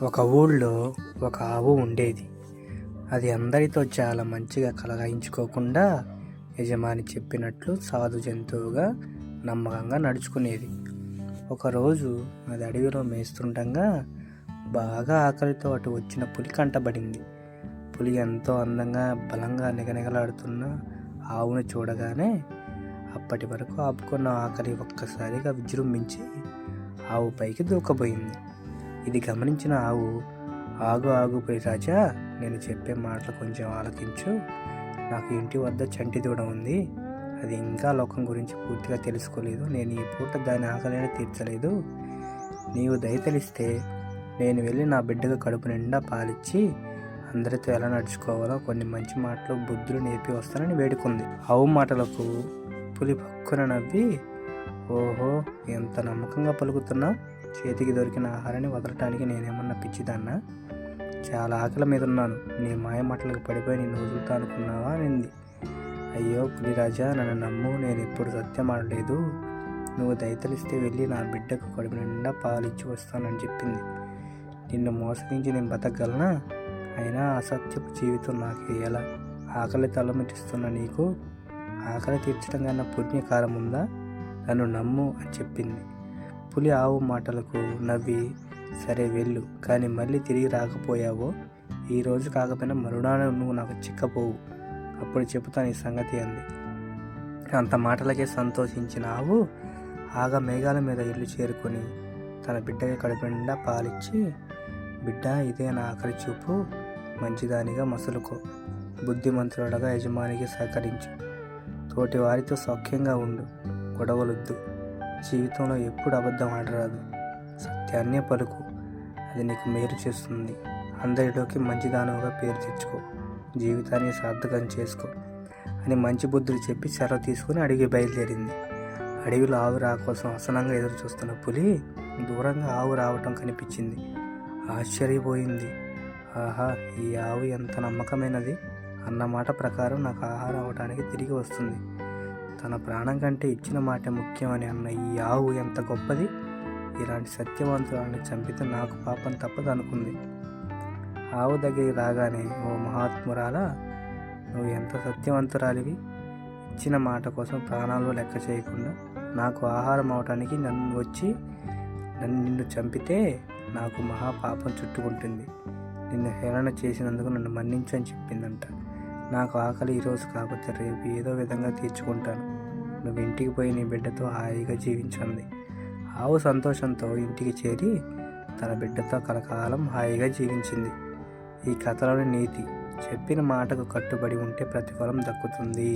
ఒక ఊళ్ళో ఒక ఆవు ఉండేది. అది అందరితో చాలా మంచిగా కలహించుకోకుండా యజమాని చెప్పినట్లు సాధు జంతువుగా నమ్మకంగా నడుచుకునేది. ఒకరోజు అది అడవిలో మేస్తుండగా బాగా ఆకలితో అటు వచ్చిన పులి కంటబడింది. పులి ఎంతో అందంగా బలంగా నిగనిగలాడుతున్న ఆవును చూడగానే అప్పటి వరకు ఆపుకున్న ఆకలి ఒక్కసారిగా విజృంభించి ఆవు పైకి దూకబోయింది. ఇది గమనించిన ఆవు, ఆగు ఆగు పులి రాజా, నేను చెప్పే మాటలు కొంచెం ఆలకించు. నాకు ఇంటి వద్ద చంటి దూడ ఉంది. అది ఇంకా లోకం గురించి పూర్తిగా తెలుసుకోలేదు. నేను ఈ పూట దాని ఆకలిని తీర్చలేదు. నీవు దయతలిస్తే నేను వెళ్ళి నా బిడ్డకు కడుపు నిండా పాలిచ్చి అందరితో ఎలా నడుచుకోవాలో కొన్ని మంచి మాటలు బుద్ధులు నేర్పి వస్తానని వేడుకుంది. ఆవు మాటలకు పులి పక్కున నవ్వి, ఓహో, ఎంత నమ్మకంగా పలుకుతున్నావు. చేతికి దొరికిన ఆహారాన్ని వదలటానికి నేనేమన్నా పిచ్చిదాన్నా? చాలా ఆకలి మీద ఉన్నాను. నీ మాయ మాటలకు పడిపోయి నిన్ను వదులుతా అనుకున్నావా అనింది. అయ్యో పులిరాజా, నన్ను నమ్ము, నేను ఎప్పుడు సత్యం ఆడలేదు. నువ్వు దయతలిస్తే వెళ్ళి నా బిడ్డకు కడుపు నిండా పాలిచ్చి వస్తానని చెప్పింది. నిన్ను మోసగించి నేను బతకగలనా? అయినా అసత్యపు జీవితం నాకు ఎలా? ఆకలి తలమిటిస్తున్న నీకు ఆకలి తీర్చడం కన్నా పుణ్యకాలం ఉందా? నన్ను నమ్ము అని చెప్పింది. పులి ఆవు మాటలకు నవ్వి, సరే వెళ్ళు, కానీ మళ్ళీ తిరిగి రాకపోయావో ఈరోజు కాకపోయినా మరునాడు నువ్వు నాకు చిక్కపోవు, అప్పుడు చెబుతాను ఈ సంగతి అంది. అంత మాటలకే సంతోషించిన ఆవు ఆగా మేఘాల మీద ఇల్లు చేరుకొని తన బిడ్డకి కడుపు నిండా పాలిచ్చి, బిడ్డ, ఇదే నా ఆఖరి చూపు, మంచిదానిగా మసులుకో, బుద్ధిమంతులుగా యజమానికి సహకరించు, తోటి వారితో సౌఖ్యంగా ఉండు, గొడవలొద్దు, జీవితంలో ఎప్పుడు అబద్ధం ఆడరాదు, సత్యాన్నే పలుకు, అది నీకు మేలు చేస్తుంది, అందరిలోకి మంచిదానవుగా పేరు తెచ్చుకో, జీవితాన్ని సార్థకం చేసుకో అని మంచి బుద్ధులు చెప్పి సెలవు తీసుకుని అడవికి బయలుదేరింది. అడవిలో ఆవు రా కోసం అసనంగా ఎదురు చూస్తున్న పులి దూరంగా ఆవు రావటం కనిపించింది. ఆశ్చర్యపోయింది. ఆహా, ఈ ఆవు ఎంత నమ్మకమైనది. అన్న మాట ప్రకారం నాకు ఆహారం అవటానికి తిరిగి వస్తుంది. తన ప్రాణం కంటే ఇచ్చిన మాట ముఖ్యమని అన్న ఈ ఆవు ఎంత గొప్పది. ఇలాంటి సత్యవంతురాన్ని చంపితే నాకు పాపం తప్పదు అనుకుంది. ఆవు దగ్గరికి రాగానే, ఓ మహాత్మురాలా, నువ్వు ఎంత సత్యవంతురాలివి. ఇచ్చిన మాట కోసం ప్రాణాలు లెక్క చేయకుండా నాకు ఆహారం అవటానికి నిన్ను చంపితే నాకు మహాపాపం చుట్టుకుంటుంది. నిన్ను హేళన చేసినందుకు నన్ను మన్నించు అని చెప్పిందంట. నాకు ఆకలి ఈరోజు కాకపోతే రేపు ఏదో విధంగా తీర్చుకుంటాను. నువ్వు ఇంటికి పోయి నీ బిడ్డతో హాయిగా జీవించండి. ఆవు సంతోషంతో ఇంటికి చేరి తన బిడ్డతో కలకాలం హాయిగా జీవించింది. ఈ కథలోని నీతి, చెప్పిన మాటకు కట్టుబడి ఉంటే ప్రతిఫలం దక్కుతుంది.